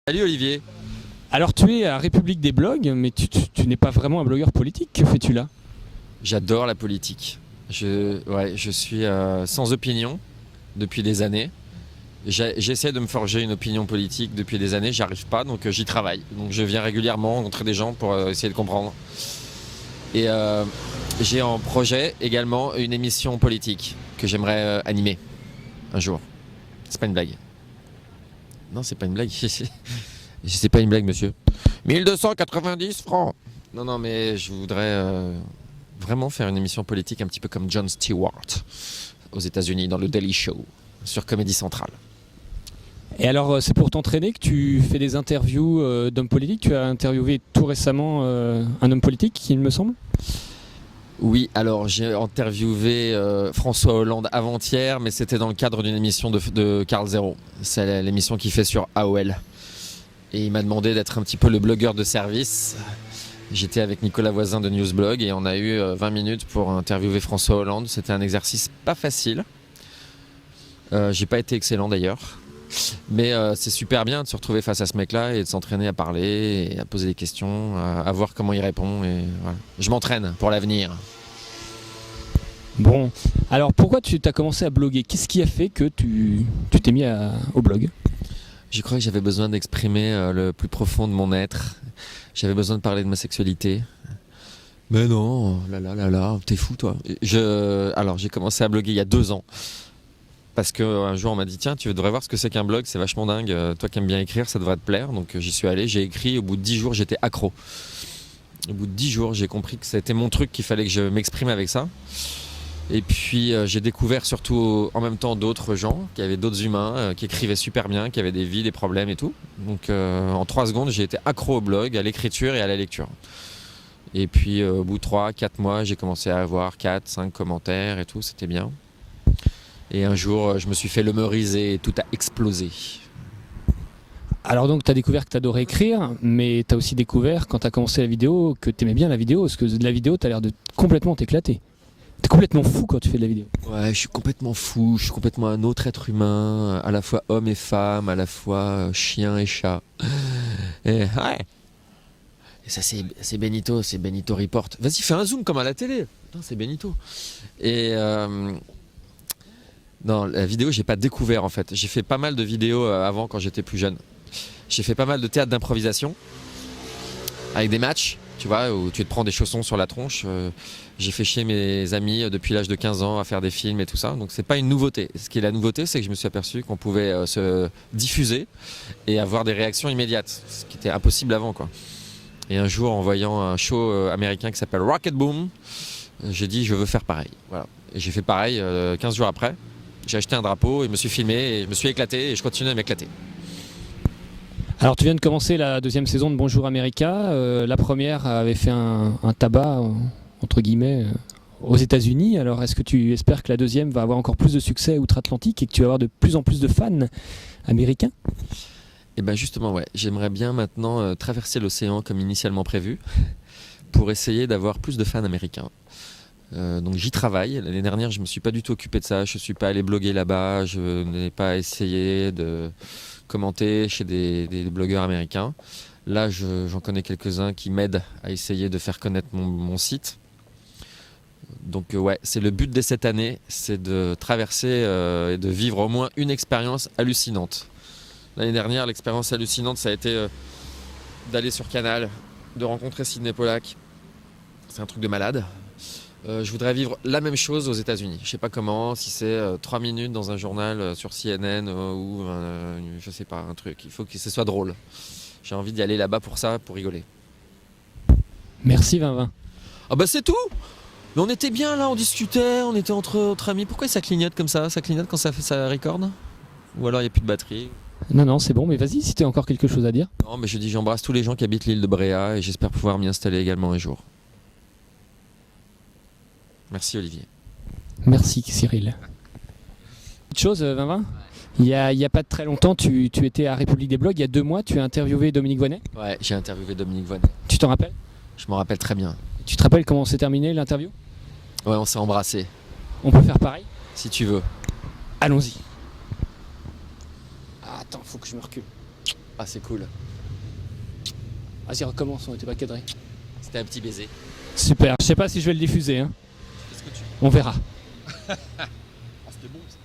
Salut Olivier. Alors tu es à République des blogs, mais tu n'es pas vraiment un blogueur politique. Que fais-tu là? J'adore la politique. Je suis sans opinion depuis des années. J'essaie de me forger une opinion politique depuis des années, j'y arrive pas, donc j'y travaille. Donc je viens régulièrement rencontrer des gens pour essayer de comprendre. Et j'ai en projet également une émission politique que j'aimerais animer un jour. C'est pas une blague. Non, c'est pas une blague. C'est pas une blague, monsieur. 1290 francs. Non, mais je voudrais vraiment faire une émission politique un petit peu comme Jon Stewart aux États-Unis dans le Daily Show sur Comédie Centrale. Et alors c'est pour t'entraîner que tu fais des interviews d'hommes politiques. Tu as interviewé tout récemment un homme politique, il me semble. Oui, alors j'ai interviewé François Hollande avant-hier, mais c'était dans le cadre d'une émission de Carl Zero. C'est l'émission qu'il fait sur AOL. Et il m'a demandé d'être un petit peu le blogueur de service. J'étais avec Nicolas Voisin de Newsblog et on a eu 20 minutes pour interviewer François Hollande. C'était un exercice pas facile. J'ai pas été excellent d'ailleurs. Mais c'est super bien de se retrouver face à ce mec-là et de s'entraîner à parler, et à poser des questions, à voir comment il répond. Et voilà. Je m'entraîne pour l'avenir. Bon, alors pourquoi tu as commencé à bloguer? Qu'est-ce qui a fait que tu t'es mis au blog? Je crois que j'avais besoin d'exprimer le plus profond de mon être. J'avais besoin de parler de ma sexualité. Mais non, là, t'es fou toi. Alors j'ai commencé à bloguer il y a 2 ans. Parce qu'un jour on m'a dit tiens, tu devrais voir ce que c'est qu'un blog, c'est vachement dingue, toi qui aimes bien écrire, ça devrait te plaire. Donc j'y suis allé, j'ai écrit, au bout de 10 jours j'étais accro. Au bout de 10 jours j'ai compris que c'était mon truc, qu'il fallait que je m'exprime avec ça. Et puis j'ai découvert surtout en même temps d'autres gens, qui avaient d'autres humains, qui écrivaient super bien, qui avaient des vies, des problèmes et tout. Donc en 3 secondes j'ai été accro au blog, à l'écriture et à la lecture. Et puis au bout de 3-4 mois j'ai commencé à avoir 4-5 commentaires et tout, c'était bien. Et un jour, je me suis fait lemeuriser et tout a explosé. Alors donc tu as découvert que tu adorais écrire, mais tu as aussi découvert quand tu as commencé la vidéo que tu aimais bien la vidéo, parce que de la vidéo tu as l'air de complètement t'éclater. Tu es complètement fou quand tu fais de la vidéo. Ouais, je suis complètement fou, je suis complètement un autre être humain, à la fois homme et femme, à la fois chien et chat. Et ouais. Et ça c'est Benito Report. Vas-y, fais un zoom comme à la télé. Putain, c'est Benito. Et non, la vidéo, j'ai pas découvert en fait. J'ai fait pas mal de vidéos avant quand j'étais plus jeune. J'ai fait pas mal de théâtre d'improvisation avec des matchs, tu vois, où tu te prends des chaussons sur la tronche. J'ai fait chier mes amis depuis l'âge de 15 ans à faire des films et tout ça. Donc c'est pas une nouveauté. Ce qui est la nouveauté, c'est que je me suis aperçu qu'on pouvait se diffuser et avoir des réactions immédiates, ce qui était impossible avant, quoi. Et un jour, en voyant un show américain qui s'appelle Rocket Boom, j'ai dit je veux faire pareil. Voilà. Et j'ai fait pareil 15 jours après. J'ai acheté un drapeau et me suis filmé et je me suis éclaté et je continue à m'éclater. Alors tu viens de commencer la 2e saison de Bonjour America. La première avait fait un tabac, entre guillemets, aux États-Unis. Alors est-ce que tu espères que la 2e va avoir encore plus de succès outre-Atlantique et que tu vas avoir de plus en plus de fans américains? Et bien justement, ouais, j'aimerais bien maintenant traverser l'océan comme initialement prévu pour essayer d'avoir plus de fans américains. Donc j'y travaille. L'année dernière, je ne me suis pas du tout occupé de ça. Je ne suis pas allé bloguer là-bas. Je n'ai pas essayé de commenter chez des blogueurs américains. Là, j'en connais quelques-uns qui m'aident à essayer de faire connaître mon site. Donc ouais, c'est le but de cette année, c'est de traverser et de vivre au moins une expérience hallucinante. L'année dernière, l'expérience hallucinante, ça a été d'aller sur Canal, de rencontrer Sidney Pollack. C'est un truc de malade. Je voudrais vivre la même chose aux États-Unis. Je sais pas comment, si c'est 3 minutes dans un journal sur CNN ou je sais pas, un truc. Il faut que ce soit drôle. J'ai envie d'y aller là-bas pour ça, pour rigoler. Merci Vinvin. Ah bah c'est tout. Mais on était bien là, on discutait, on était entre amis. Pourquoi ça clignote comme ça? Ça clignote quand ça record? Ou alors il n'y a plus de batterie? Non, c'est bon, mais vas-y si tu as encore quelque chose à dire. Non, mais je dis j'embrasse tous les gens qui habitent l'île de Bréa et j'espère pouvoir m'y installer également un jour. Merci Olivier. Merci Cyril. Autre chose, Vinvin? Il y a pas très longtemps, tu étais à République des blogs. Il y a 2 mois, tu as interviewé Dominique Voynet. Ouais, j'ai interviewé Dominique Voynet. Tu t'en rappelles? Je m'en rappelle très bien. Tu te rappelles comment s'est terminé l'interview? Ouais, on s'est embrassés. On peut faire pareil? Si tu veux. Allons-y. Ah, attends, faut que je me recule. Ah, c'est cool. Vas-y, recommence, on n'était pas cadré. C'était un petit baiser. Super, je sais pas si je vais le diffuser, hein. Qu'est-ce que tu... On verra. Ah, c'était bon ça.